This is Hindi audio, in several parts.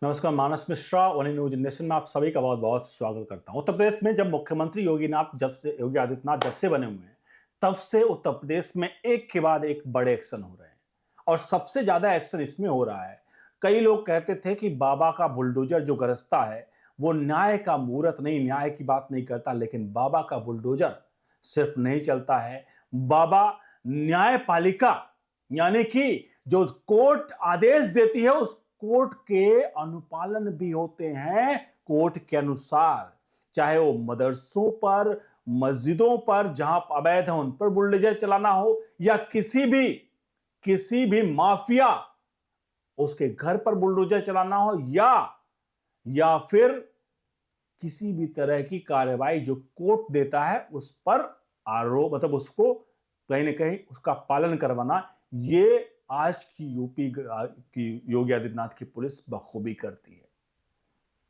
नमस्कार, मानस मिश्रा ओनली न्यूज नेशन में आप सभी का बहुत बहुत स्वागत करता हूं। उत्तर प्रदेश में जब मुख्यमंत्री योगी आदित्यनाथ जब से बने हुए हैं, तब से उत्तर प्रदेश में एक के बाद एक बड़े एक्शन हो रहे हैं और सबसे ज्यादा एक्शन इसमें हो रहा है। कई लोग कहते थे कि बाबा का बुलडोजर जो गरजता है वो न्याय का मुहूर्त नहीं, न्याय की बात नहीं करता, लेकिन बाबा का बुलडोजर सिर्फ नहीं चलता है, बाबा न्यायपालिका यानी कि जो कोर्ट आदेश देती है उस कोर्ट के अनुपालन भी होते हैं कोर्ट के अनुसार। चाहे वो मदरसों पर, मस्जिदों पर जहां अवैध है उन पर बुलडोजर चलाना हो, या किसी भी माफिया उसके घर पर बुलडोजर चलाना हो, या फिर किसी भी तरह की कार्रवाई जो कोर्ट देता है उस पर आरोप, मतलब उसको कहीं ना कहीं उसका पालन करवाना, ये आज की यूपी की योगी आदित्यनाथ की पुलिस बखूबी करती है।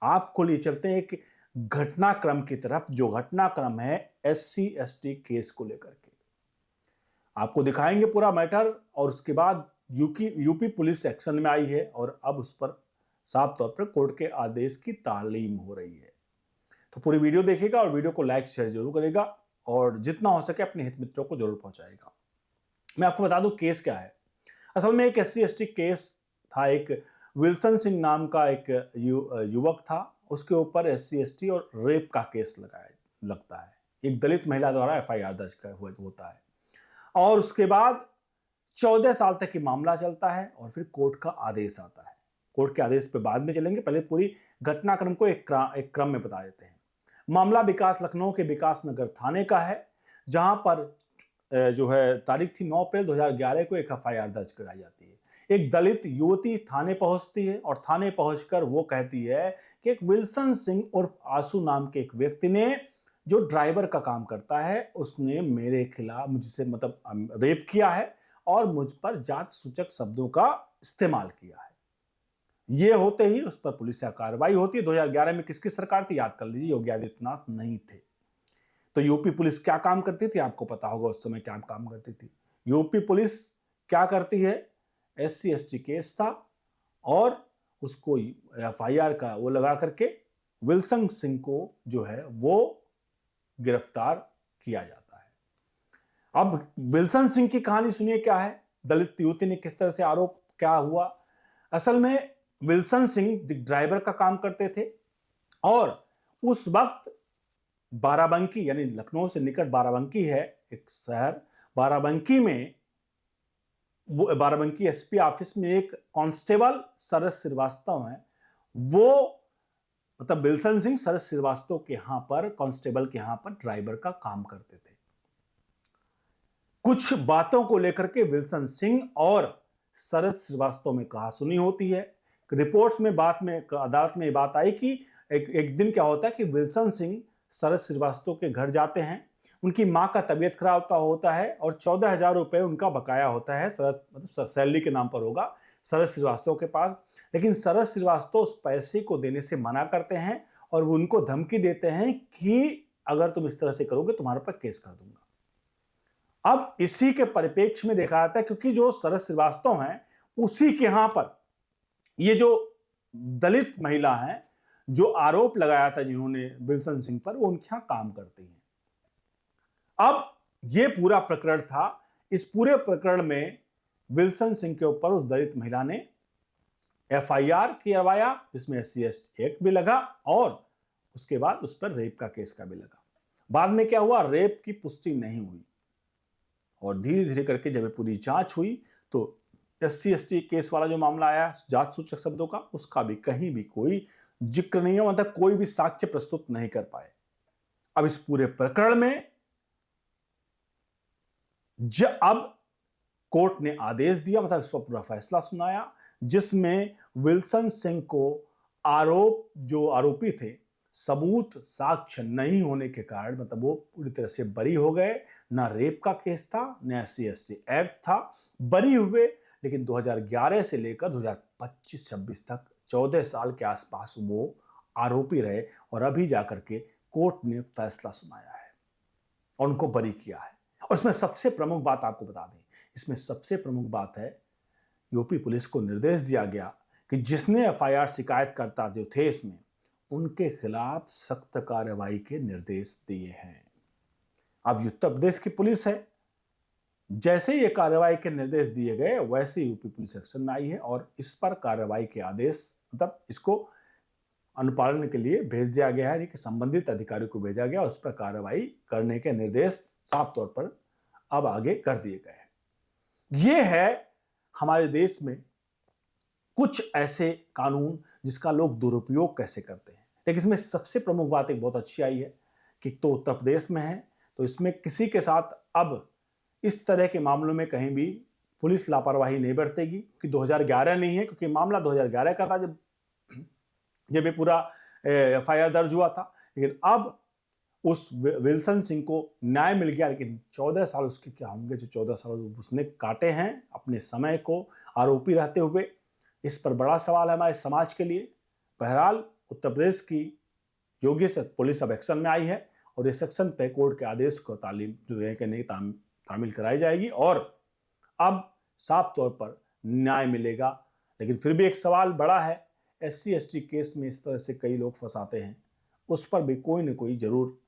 आपको ले चलते हैं एक घटनाक्रम की तरफ, जो घटनाक्रम है एससी एसटी केस को लेकर के। आपको दिखाएंगे पूरा मैटर और उसके बाद यूपी पुलिस एक्शन में आई है और अब उस पर साफ तौर पर कोर्ट के आदेश की तालीम हो रही है। तो पूरी वीडियो देखिएगा और वीडियो को लाइक शेयर जरूर करेगा और जितना हो सके अपने हित मित्रों को जरूर पहुंचाएगा। मैं आपको बता दूं केस क्या है। असल में एक एससी एसटी केस था। एक विल्सन सिंह नाम का एक युवक था, उसके ऊपर एससी एसटी और रेप का केस लगता है। एक दलित महिला द्वारा एफआईआर दर्ज होता है और उसके बाद 14 साल तक ये मामला चलता है और फिर कोर्ट का आदेश आता है। कोर्ट के आदेश पे बाद में चलेंगे, पहले पूरी घटनाक्रम को एक क्रम में बता देते हैं। मामला लखनऊ के विकास नगर थाने का है, जहां पर जो है तारीख थी 9 अप्रैल 2011 को एक एफआईआर दर्ज कराई जाती है। एक दलित युवती थाने पहुंचती है और थाने पहुंचकर वो कहती है कि एक विल्सन सिंह उर्फ आंसू नाम के एक व्यक्ति ने, जो ड्राइवर का काम करता है, उसने मेरे खिलाफ मुझसे मतलब रेप किया है और मुझ पर जात सूचक शब्दों का इस्तेमाल किया है। ये होते ही उस पर पुलिस कार्रवाई होती है। 2011 में किसकी सरकार थी याद कर लीजिए, योगी आदित्यनाथ नहीं थे। तो यूपी पुलिस क्या काम करती थी आपको पता होगा, उस समय क्या काम करती थी। यूपी पुलिस क्या करती है, एससी एसटी केस था और उसको एफआईआर का वो लगा करके विल्सन सिंह को जो है वो गिरफ्तार किया जाता है। अब विल्सन सिंह की कहानी सुनिए क्या है, दलित युवती ने किस तरह से आरोप क्या हुआ। असल में विल्सन सिंह ड्राइवर का काम करते थे और उस वक्त बाराबंकी यानी लखनऊ से निकट बाराबंकी है एक शहर, बाराबंकी एसपी ऑफिस में एक कांस्टेबल शरद श्रीवास्तव है। वो मतलब विल्सन सिंह शरद श्रीवास्तव के यहां पर कांस्टेबल के यहां पर ड्राइवर का काम करते थे। कुछ बातों को लेकर के विल्सन सिंह और शरद श्रीवास्तव में कहा सुनी होती है। रिपोर्ट्स में अदालत में बात आई कि एक दिन क्या होता है कि विल्सन सिंह शरद श्रीवास्तव के घर जाते हैं। उनकी मां का तबीयत खराब होता है और 14,000 रुपए उनका बकाया होता है, शरद मतलब सैलरी के नाम पर होगा शरद श्रीवास्तव के पास। लेकिन शरद श्रीवास्तव उस पैसे को देने से मना करते हैं और वो उनको धमकी देते हैं कि अगर तुम इस तरह से करोगे तुम्हारे पर केस कर दूंगा। अब इसी के परिप्रेक्ष्य में देखा जाता है, क्योंकि जो शरद श्रीवास्तव हैं उसी के यहां पर ये जो दलित महिला है जो आरोप लगाया था जिन्होंने विल्सन सिंह पर, वो उनके यहां काम करती हैं। अब ये पूरा प्रकरण था। इस पूरे प्रकरण में विल्सन सिंह के ऊपर उस दलित महिला ने एफआईआर करवाया, जिसमें एससी एसटी एक्ट भी लगा और उसके बाद उस पर रेप का केस का भी लगा। बाद में क्या हुआ, रेप की पुष्टि नहीं हुई और धीरे धीरे करके जब पूरी जांच हुई तो एससी एसटी केस वाला जो मामला आया जात सूचक शब्दों का, उसका भी कहीं भी कोई जिक्र नहीं है, मतलब कोई भी साक्ष्य प्रस्तुत नहीं कर पाए। अब इस पूरे प्रकरण में अब कोर्ट ने आदेश दिया, मतलब इस पर पूरा फैसला सुनाया, जिसमें विल्सन सिंह को जो आरोपी थे, सबूत साक्ष्य नहीं होने के कारण मतलब वो पूरी तरह से बरी हो गए। ना रेप का केस था, न एससी एसटी एक्ट था, बरी हुए। लेकिन 2011 से लेकर 2025-26 तक 14 साल के आसपास वो आरोपी रहे और अभी जाकर के कोर्ट ने फैसला सुनाया है और उनको बरी किया है। और इसमें सबसे प्रमुख बात आपको बता दें, इसमें सबसे प्रमुख बात है यूपी पुलिस को निर्देश दिया गया कि जिसने एफआईआर शिकायतकर्ता जो थे इसमें, उनके खिलाफ सख्त कार्रवाई के निर्देश दिए हैं। अब उत्तर प्रदेश की पुलिस है, जैसे ये कार्रवाई के निर्देश दिए गए वैसे यूपी पुलिस एक्शन में आई है और इस पर कार्रवाई के आदेश, मतलब इसको अनुपालन के लिए भेज दिया गया है कि संबंधित अधिकारियों को भेजा गया, उस पर कार्रवाई करने के निर्देश साफ तौर पर अब आगे कर दिए गए हैं। ये है हमारे देश में कुछ ऐसे कानून जिसका लोग दुरुपयोग कैसे करते हैं। लेकिन इसमें सबसे प्रमुख बात एक बहुत अच्छी आई है कि तो उत्तर प्रदेश में है, तो इसमें किसी के साथ अब इस तरह के मामलों में कहीं भी पुलिस लापरवाही नहीं बरतेगी कि 2011 नहीं है, क्योंकि मामला 2011 का था जब ये पूरा एफआईआर दर्ज हुआ था। लेकिन अब उस विल्सन सिंह को न्याय मिल गया, लेकिन 14 साल उसके क्या होंगे जो 14 साल उसने काटे हैं अपने समय को आरोपी रहते हुए। इस पर बड़ा सवाल है हमारे समाज के लिए। बहरहाल उत्तर प्रदेश की योग्य से पुलिस अब एक्शन में आई है और इस एक्शन पे कोर्ट के आदेश को तामील कराई जाएगी और अब साफ तौर पर न्याय मिलेगा। लेकिन फिर भी एक सवाल बड़ा है, SC ST केस में इस तरह से कई लोग फंसाते हैं, उस पर भी कोई न कोई जरूर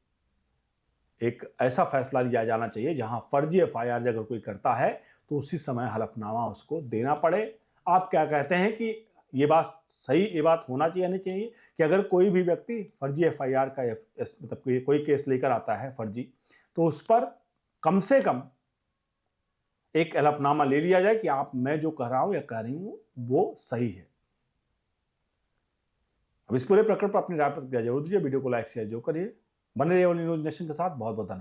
एक ऐसा फैसला लिया जाना चाहिए जहां फर्जी एफआईआर अगर कोई करता है तो उसी समय हलफनामा उसको देना पड़े। आप क्या कहते हैं कि ये बात सही, ये बात होना चाहिए नहीं चाहिए कि अगर कोई भी व्यक्ति फर्जी एफआईआर का मतलब कोई केस लेकर आता है फर्जी, तो उस पर कम से कम एक हलफनामा ले लिया जाए कि आप मैं जो कह रहा हूं या कह रही हूं वो सही है। अब इस पूरे प्रकरण पर अपनी राय प्रतिक्रिया जरूर दीजिए। वीडियो को लाइक शेयर जो करिए। बने रहिए ओनली न्यूज़ नेशन के साथ। बहुत बहुत धन्यवाद।